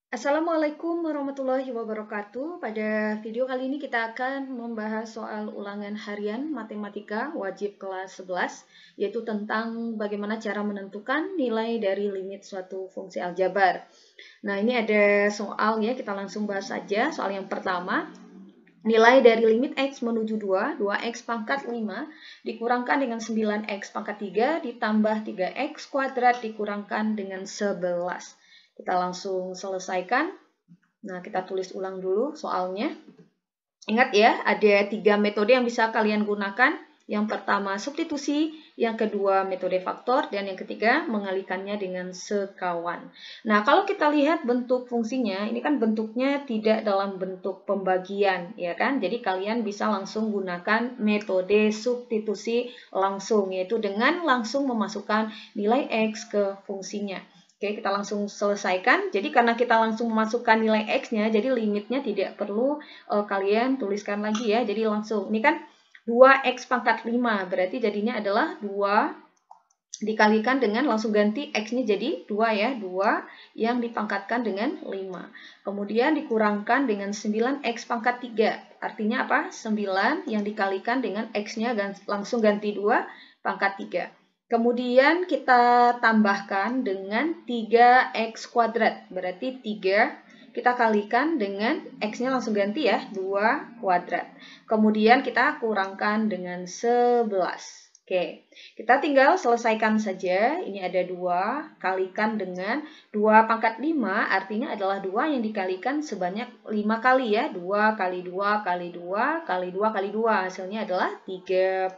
Assalamualaikum warahmatullahi wabarakatuh. Pada video kali ini kita akan membahas soal ulangan harian matematika wajib kelas 11, yaitu tentang bagaimana cara menentukan nilai dari limit suatu fungsi aljabar. Nah, ini ada soal ya, kita langsung bahas saja. Soal yang pertama, nilai dari limit X menuju 2, 2X pangkat 5 dikurangkan dengan 9X pangkat 3 ditambah 3X kuadrat dikurangkan dengan 11. Kita langsung selesaikan. Nah, kita tulis ulang dulu soalnya. Ingat ya, ada 3 metode yang bisa kalian gunakan. Yang pertama substitusi, yang kedua metode faktor, dan yang ketiga mengalihkannya dengan sekawan. Nah, kalau kita lihat bentuk fungsinya, ini kan bentuknya tidak dalam bentuk pembagian, ya kan? Jadi kalian bisa langsung gunakan metode substitusi langsung, yaitu dengan langsung memasukkan nilai X ke fungsinya. Oke, kita langsung selesaikan. Jadi karena kita langsung memasukkan nilai X-nya, jadi limitnya tidak perlu kalian tuliskan lagi ya. Jadi langsung, ini kan 2X pangkat 5, berarti jadinya adalah 2 dikalikan dengan langsung ganti X-nya jadi 2 ya. 2 yang dipangkatkan dengan 5. Kemudian dikurangkan dengan 9X pangkat 3. Artinya apa? 9 yang dikalikan dengan X-nya langsung ganti 2 pangkat 3. Kemudian kita tambahkan dengan 3X kuadrat. Berarti 3 kita kalikan dengan X-nya langsung ganti ya, 2 kuadrat. Kemudian kita kurangkan dengan 11. Oke, kita tinggal selesaikan saja. Ini ada 2, kalikan dengan 2 pangkat 5, artinya adalah 2 yang dikalikan sebanyak 5 kali ya. 2 kali 2 kali 2 kali 2 kali 2, hasilnya adalah 32.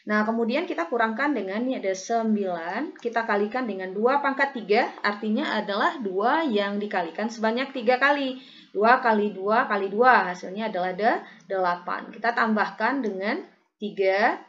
Nah, kemudian kita kurangkan dengan, ini ada 9, kita kalikan dengan 2 pangkat 3, artinya adalah 2 yang dikalikan sebanyak 3 kali. 2 kali 2 kali 2, hasilnya adalah 8. Kita tambahkan dengan 3,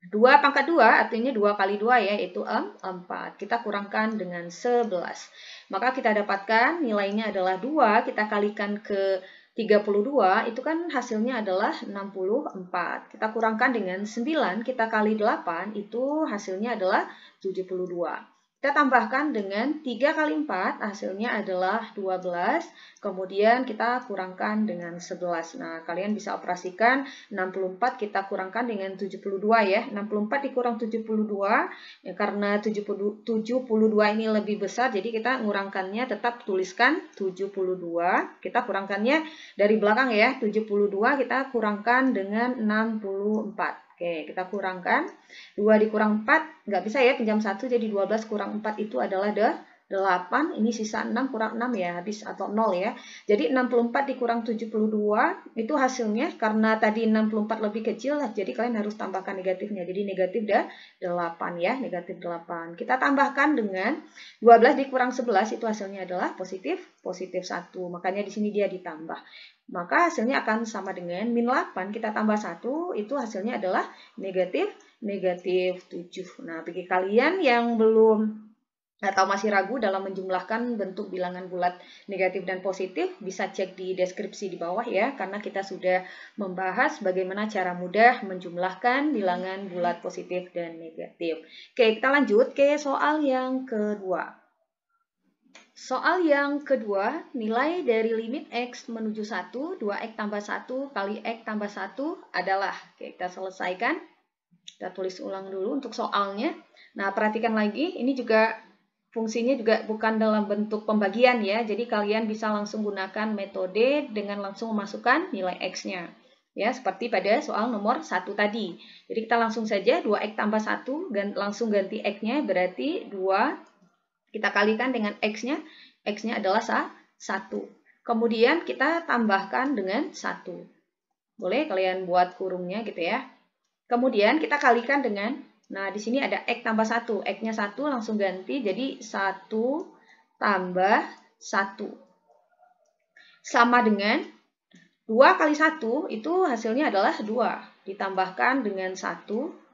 2 pangkat 2, artinya 2 kali 2 ya, yaitu 4. Kita kurangkan dengan 11. Maka kita dapatkan nilainya adalah 2, kita kalikan ke 32, itu kan hasilnya adalah 64. Kita kurangkan dengan 9, kita kali 8, itu hasilnya adalah 72. Kita tambahkan dengan 3 kali 4, hasilnya adalah 12. Kemudian kita kurangkan dengan 11. Nah, kalian bisa operasikan 64 kita kurangkan dengan 72 ya. 64 dikurang 72, ya karena 72 ini lebih besar, jadi kita ngurangkannya tetap tuliskan 72. Kita kurangkannya dari belakang ya, 72 kita kurangkan dengan 64. Oke, kita kurangkan. 2 dikurang 4, nggak bisa ya, pinjam 1, jadi 12 kurang 4 itu adalah 8. Ini sisa 6 kurang 6 ya, habis atau 0 ya. Jadi 64 dikurang 72, itu hasilnya, karena tadi 64 lebih kecil, jadi kalian harus tambahkan negatifnya. Jadi negatif 8 ya, negatif 8. Kita tambahkan dengan 12 dikurang 11, itu hasilnya adalah positif 1. Makanya di sini dia ditambah. Maka hasilnya akan sama dengan min 8, kita tambah 1, itu hasilnya adalah negatif 7. Nah, bagi kalian yang belum atau masih ragu dalam menjumlahkan bentuk bilangan bulat negatif dan positif, bisa cek di deskripsi di bawah ya, karena kita sudah membahas bagaimana cara mudah menjumlahkan bilangan bulat positif dan negatif. Oke, kita lanjut ke soal yang kedua. Soal yang kedua, nilai dari limit X menuju 1, 2X tambah 1 kali X tambah 1 adalah. Oke, kita selesaikan. Kita tulis ulang dulu untuk soalnya. Nah, perhatikan lagi, ini juga fungsinya juga bukan dalam bentuk pembagian ya. Jadi kalian bisa langsung gunakan metode dengan langsung memasukkan nilai X-nya. Ya, seperti pada soal nomor 1 tadi. Jadi kita langsung saja 2X tambah 1, dan langsung ganti X-nya, berarti 2. Kita kalikan dengan X-nya, X-nya adalah 1. Kemudian kita tambahkan dengan 1. Boleh kalian buat kurungnya gitu ya. Kemudian kita kalikan dengan, nah di sini ada X tambah 1. X-nya 1 langsung ganti, jadi 1 tambah 1. Sama dengan 2 kali 1, itu hasilnya adalah 2. Ditambahkan dengan 1.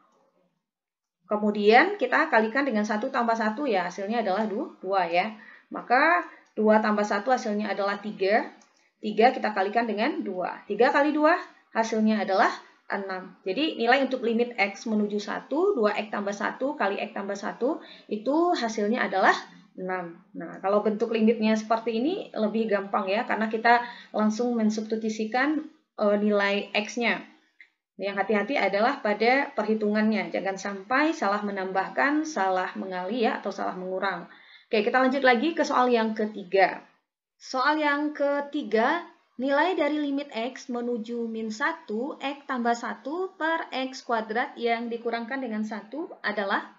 Kemudian kita kalikan dengan 1 tambah 1 ya, hasilnya adalah 2 ya. Maka 2 tambah 1 hasilnya adalah 3. 3 kita kalikan dengan 2. 3 kali 2 hasilnya adalah 6. Jadi nilai untuk limit X menuju 1, 2X tambah 1 kali X tambah 1, itu hasilnya adalah Nah, kalau bentuk limitnya seperti ini lebih gampang ya, karena kita langsung mensubstitusikan nilai X-nya. Yang hati-hati adalah pada perhitungannya. Jangan sampai salah menambahkan, salah mengali ya, atau salah mengurang. Oke, kita lanjut lagi ke soal yang ketiga. Soal yang ketiga, nilai dari limit X menuju min 1, X tambah 1 per X kuadrat yang dikurangkan dengan 1 adalah,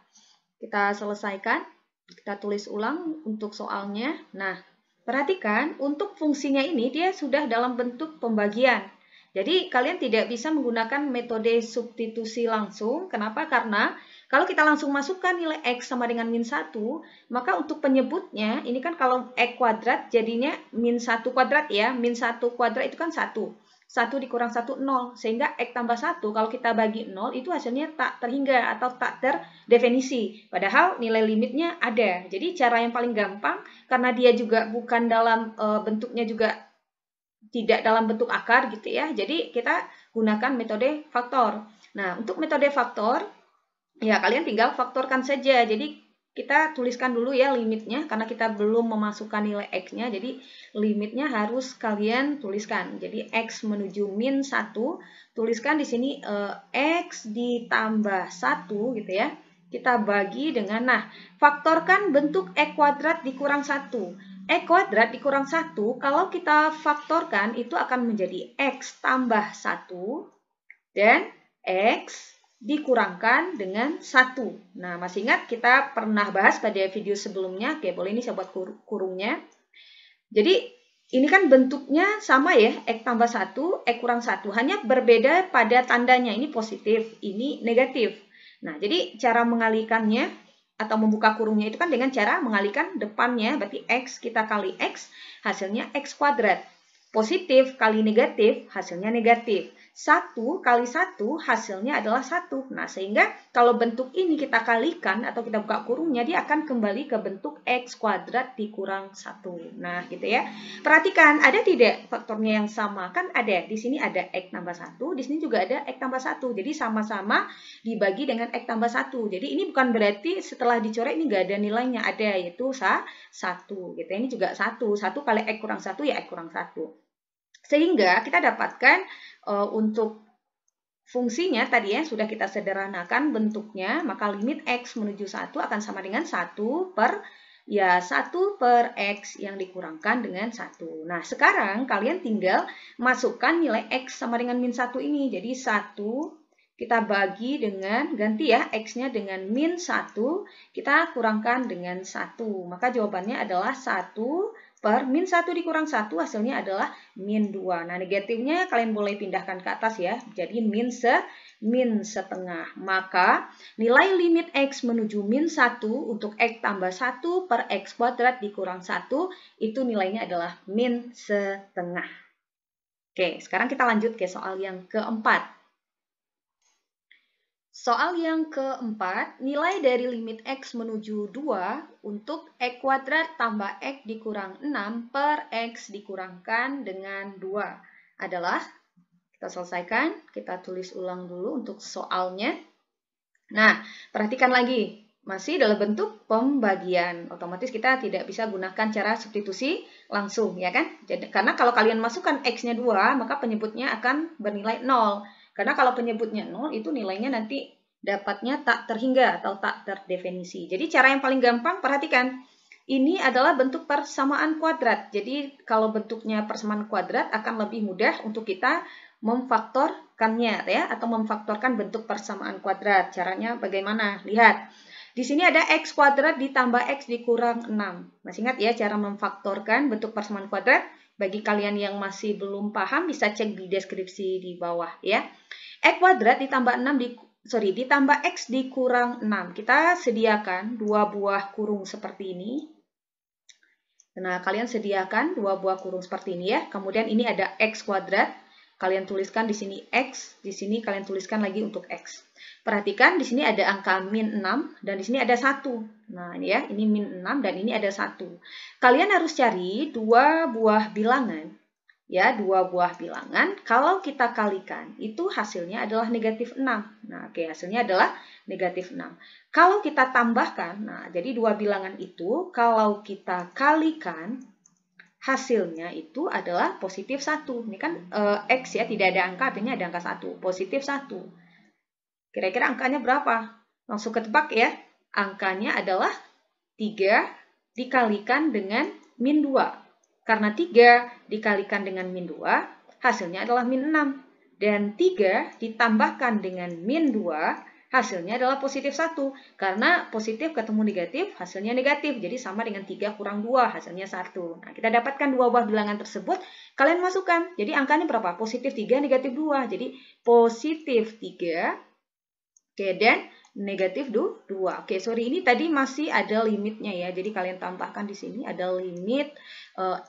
kita selesaikan. Kita tulis ulang untuk soalnya. Nah, perhatikan untuk fungsinya ini dia sudah dalam bentuk pembagian. Jadi kalian tidak bisa menggunakan metode substitusi langsung. Kenapa? Karena kalau kita langsung masukkan nilai X sama dengan min 1, maka untuk penyebutnya, ini kan kalau X kuadrat jadinya min 1 kuadrat ya. Min 1 kuadrat itu kan 1. 1 dikurang 1, 0. Sehingga X tambah 1, kalau kita bagi 0, itu hasilnya tak terhingga atau tak terdefinisi. Padahal nilai limitnya ada. Jadi cara yang paling gampang, karena dia juga bukan dalam bentuknya juga tidak dalam bentuk akar gitu ya. Jadi kita gunakan metode faktor. Nah, untuk metode faktor, ya kalian tinggal faktorkan saja. Jadi kita tuliskan dulu ya limitnya, karena kita belum memasukkan nilai X-nya, jadi limitnya harus kalian tuliskan. Jadi X menuju min 1, tuliskan di sini X ditambah 1 gitu ya. Kita bagi dengan, nah, faktorkan bentuk X kuadrat dikurang 1. X kuadrat dikurang 1, kalau kita faktorkan itu akan menjadi X tambah 1 dan X dikurangkan dengan 1. Nah, masih ingat kita pernah bahas pada video sebelumnya. Oke, boleh ini saya buat kurungnya. Jadi, ini kan bentuknya sama ya, X tambah 1, X kurang 1. Hanya berbeda pada tandanya. Ini positif, ini negatif. Nah, jadi cara mengalihkannya atau membuka kurungnya itu kan dengan cara mengalihkan depannya. Berarti X kita kali X, hasilnya X kuadrat. Positif kali negatif, hasilnya negatif. 1 kali 1 hasilnya adalah 1. Nah, sehingga kalau bentuk ini kita kalikan atau kita buka kurungnya, dia akan kembali ke bentuk X kuadrat dikurang 1. Nah, gitu ya. Perhatikan, ada tidak faktornya yang sama? Kan ada. Di sini ada X tambah 1, di sini juga ada X tambah 1. Jadi sama-sama dibagi dengan X tambah 1. Jadi ini bukan berarti setelah dicoret ini nggak ada nilainya. Ada, yaitu 1. Gitu. Ini juga 1. 1 kali X kurang 1 ya X kurang 1. Sehingga kita dapatkan untuk fungsinya tadi ya sudah kita sederhanakan bentuknya, maka limit X menuju 1 akan sama dengan 1 per X yang dikurangkan dengan 1. Nah, sekarang kalian tinggal masukkan nilai X sama dengan min 1 ini. Jadi 1 kita bagi dengan, ganti ya X-nya dengan min 1, kita kurangkan dengan 1. Maka jawabannya adalah 1 per min 1 dikurang 1 hasilnya adalah min 2. Nah, negatifnya kalian boleh pindahkan ke atas ya. Jadi min setengah. Maka nilai limit X menuju min 1 untuk X tambah 1 per X kuadrat dikurang 1 itu nilainya adalah min setengah. Oke, sekarang kita lanjut ke soal yang keempat. Soal yang keempat, nilai dari limit X menuju 2 untuk X kuadrat tambah X dikurang 6 per X dikurangkan dengan 2 adalah, kita selesaikan, kita tulis ulang dulu untuk soalnya. Nah, perhatikan lagi, masih dalam bentuk pembagian. Otomatis kita tidak bisa gunakan cara substitusi langsung, ya kan? Jadi, karena kalau kalian masukkan X-nya 2, maka penyebutnya akan bernilai 0. Karena kalau penyebutnya 0, itu nilainya nanti dapatnya tak terhingga atau tak terdefinisi. Jadi cara yang paling gampang, perhatikan. Ini adalah bentuk persamaan kuadrat. Jadi kalau bentuknya persamaan kuadrat akan lebih mudah untuk kita memfaktorkannya ya, atau memfaktorkan bentuk persamaan kuadrat. Caranya bagaimana? Lihat. Di sini ada X kuadrat ditambah X dikurang 6. Masih ingat ya cara memfaktorkan bentuk persamaan kuadrat? Bagi kalian yang masih belum paham bisa cek di deskripsi di bawah ya. X kuadrat ditambah ditambah X dikurang 6. Kita sediakan 2 buah kurung seperti ini. Nah, kalian sediakan 2 buah kurung seperti ini ya. Kemudian ini ada X kuadrat. Kalian tuliskan di sini X, di sini kalian tuliskan lagi untuk X. Perhatikan di sini ada angka min 6 dan di sini ada 1. Nah, ini ya, ini min 6 dan ini ada 1. Kalian harus cari 2 buah bilangan ya, dua buah bilangan, kalau kita kalikan, itu hasilnya adalah negatif 6. Nah, oke, hasilnya adalah negatif 6. Kalau kita tambahkan, nah, jadi dua bilangan itu, kalau kita kalikan, hasilnya itu adalah positif 1. Ini kan X ya, tidak ada angka, artinya ada angka 1. Positif 1. Kira-kira angkanya berapa? Langsung ketebak ya. Angkanya adalah 3 dikalikan dengan min 2. Karena 3 dikalikan dengan min 2, hasilnya adalah min 6. Dan 3 ditambahkan dengan min 2, hasilnya adalah positif 1. Karena positif ketemu negatif, hasilnya negatif. Jadi sama dengan 3 kurang 2, hasilnya 1. Nah, kita dapatkan dua buah bilangan tersebut, kalian masukkan. Jadi angkanya berapa? Positif 3, negatif 2. Jadi positif 3, oke, dan negatif 2. Oke, sorry, ini tadi masih ada limitnya ya. Jadi kalian tambahkan di sini ada limit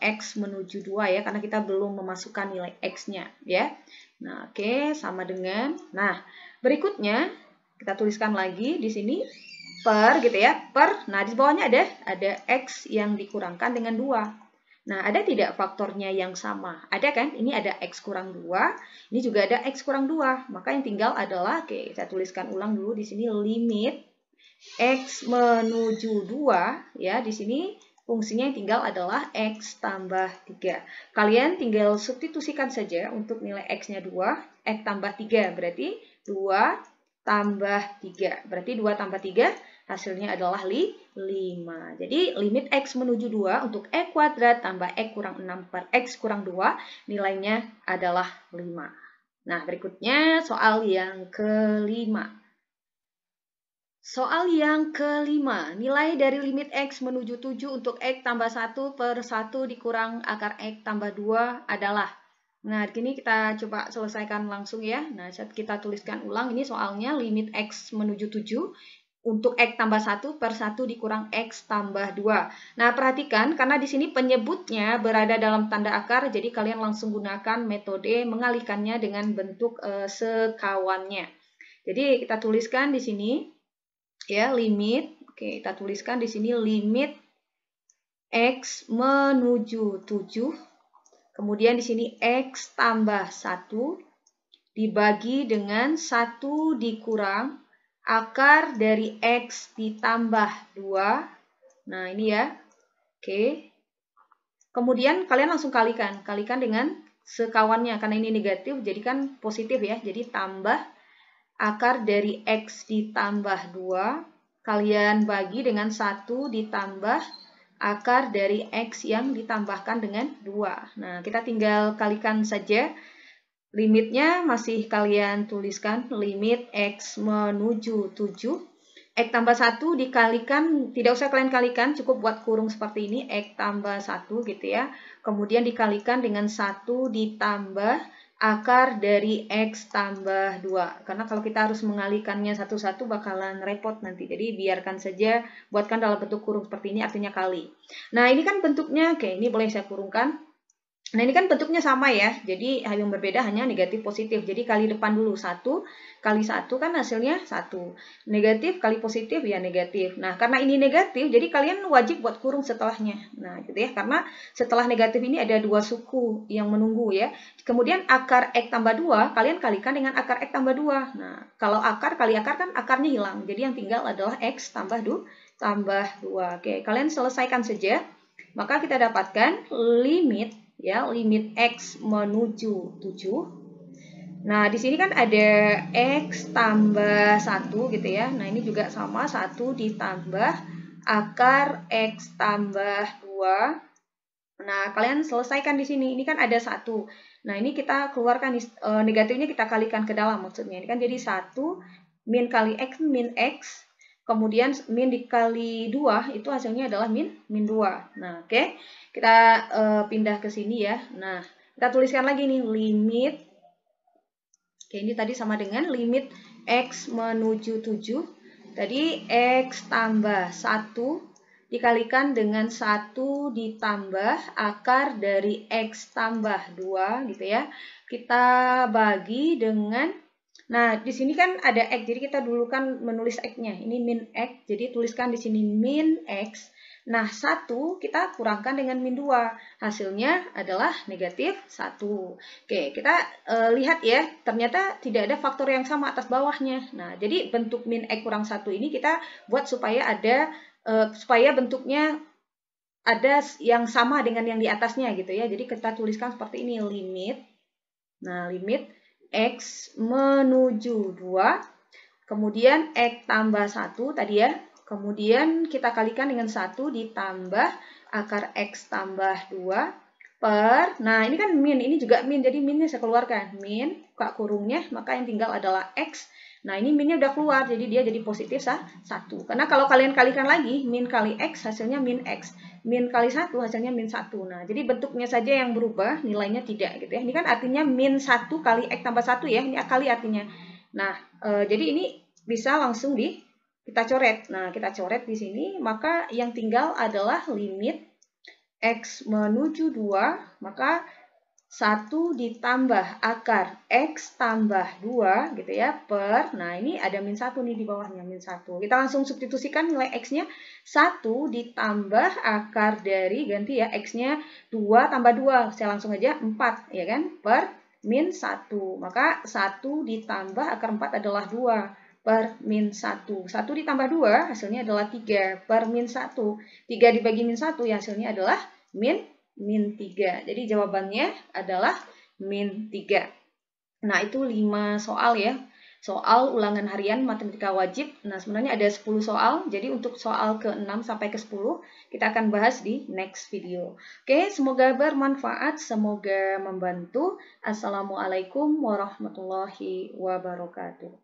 X menuju 2 ya. Karena kita belum memasukkan nilai X-nya ya. Nah, oke, sama dengan. Nah, berikutnya kita tuliskan lagi di sini per gitu ya. Per, nah di bawahnya ada X yang dikurangkan dengan 2. Nah, ada tidak faktornya yang sama? Ada kan? Ini ada X kurang 2, ini juga ada X kurang 2. Maka yang tinggal adalah, oke, saya tuliskan ulang dulu di sini limit X menuju 2, ya, di sini fungsinya yang tinggal adalah X tambah 3. Kalian tinggal substitusikan saja untuk nilai X-nya 2, X tambah 3, berarti 2 tambah 3. Berarti 2 tambah 3, hasilnya adalah 5. Jadi limit X menuju 2 untuk X kuadrat tambah X kurang 6 per X kurang 2, nilainya adalah 5. Nah, berikutnya soal yang kelima. Soal yang kelima, nilai dari limit X menuju 7 untuk X tambah 1 per 1 dikurang akar X tambah 2 adalah. Nah, di sini kita coba selesaikan langsung ya. Nah, kita tuliskan ulang, ini soalnya limit X menuju 7 untuk X tambah 1 per 1 dikurang X tambah 2. Nah, perhatikan, karena di sini penyebutnya berada dalam tanda akar, jadi kalian langsung gunakan metode mengalihkannya dengan bentuk sekawannya. Jadi, kita tuliskan di sini, ya, limit, oke, kita tuliskan di sini limit X menuju 7, kemudian di sini X tambah 1 dibagi dengan 1 dikurang akar dari X ditambah 2. Nah, ini ya. Oke. Kemudian kalian langsung kalikan dengan sekawannya. Karena ini negatif, jadi kan positif ya. Jadi tambah akar dari X ditambah 2. Kalian bagi dengan 1 ditambah akar dari X yang ditambahkan dengan 2. Nah, kita tinggal kalikan saja. Limitnya masih kalian tuliskan, limit X menuju 7. X tambah 1 dikalikan, tidak usah kalian kalikan, cukup buat kurung seperti ini, X tambah 1 gitu ya. Kemudian dikalikan dengan 1 ditambah akar dari X tambah 2. Karena kalau kita harus mengalihkannya satu-satu bakalan repot nanti. Jadi biarkan saja, buatkan dalam bentuk kurung seperti ini, artinya kali. Nah, ini kan bentuknya, oke, ini boleh saya kurungkan. Nah, ini kan bentuknya sama ya. Jadi yang berbeda hanya negatif positif. Jadi kali depan dulu 1 kali 1 kan hasilnya 1. Negatif kali positif ya negatif. Nah, karena ini negatif, jadi kalian wajib buat kurung setelahnya. Nah, gitu ya. Karena setelah negatif ini ada dua suku yang menunggu ya. Kemudian akar X tambah 2, kalian kalikan dengan akar X tambah 2. Nah, kalau akar kali akar kan akarnya hilang. Jadi yang tinggal adalah X tambah 2. Oke, kalian selesaikan saja. Maka kita dapatkan limit, ya, limit X menuju 7. Nah, di sini kan ada X tambah 1 gitu ya. Nah, ini juga sama, 1 ditambah akar X tambah 2. Nah, kalian selesaikan di sini. Ini kan ada 1. Nah, ini kita keluarkan, negatifnya kita kalikan ke dalam maksudnya. Ini kan jadi 1 min kali X min X. Kemudian min dikali 2 itu hasilnya adalah min 2. Nah, oke. Kita pindah ke sini ya. Nah, kita tuliskan lagi nih limit. Oke, ini tadi sama dengan limit X menuju 7. Tadi X tambah 1 dikalikan dengan 1 ditambah akar dari X tambah 2 gitu ya. Kita bagi dengan, nah, di sini kan ada X, jadi kita dulu kan menulis X-nya. Ini min X, jadi tuliskan di sini min X. Nah, 1 kita kurangkan dengan min 2. Hasilnya adalah negatif 1. Oke, kita lihat ya, ternyata tidak ada faktor yang sama atas bawahnya. Nah, jadi bentuk min X kurang 1 ini kita buat supaya ada supaya bentuknya ada yang sama dengan yang di atasnya gitu ya. Jadi kita tuliskan seperti ini, limit. Nah, limit X menuju 2, kemudian X tambah 1 tadi ya. Kemudian kita kalikan dengan 1 ditambah akar X tambah 2 per, nah ini kan min, ini juga min, jadi minnya saya keluarkan. Min, buka kurungnya, maka yang tinggal adalah X. Nah ini minnya udah keluar, jadi dia jadi positif 1. Karena kalau kalian kalikan lagi, min kali X hasilnya min X. Min kali 1 hasilnya min 1. Nah jadi bentuknya saja yang berubah, nilainya tidak gitu ya. Ini kan artinya min 1 kali X tambah 1 ya, ini kali artinya. Nah jadi ini bisa langsung kita coret. Nah, kita coret di sini, maka yang tinggal adalah limit X menuju 2, maka 1 ditambah akar X tambah 2 gitu ya, per, nah ini ada min 1 nih di bawahnya, min 1. Kita langsung substitusikan nilai X-nya, 1 ditambah akar dari, ganti ya, X-nya 2 tambah 2, saya langsung aja 4, ya kan, per min 1. Maka 1 ditambah akar 4 adalah 2. Per min 1. 1 ditambah 2 hasilnya adalah 3 per min 1. 3 dibagi min 1 ya hasilnya adalah min 3. Jadi jawabannya adalah min 3. Nah, itu 5 soal ya. Soal ulangan harian matematika wajib. Nah, sebenarnya ada 10 soal. Jadi untuk soal ke-6 sampai ke-10 kita akan bahas di next video. Oke, semoga bermanfaat, semoga membantu. Assalamualaikum warahmatullahi wabarakatuh.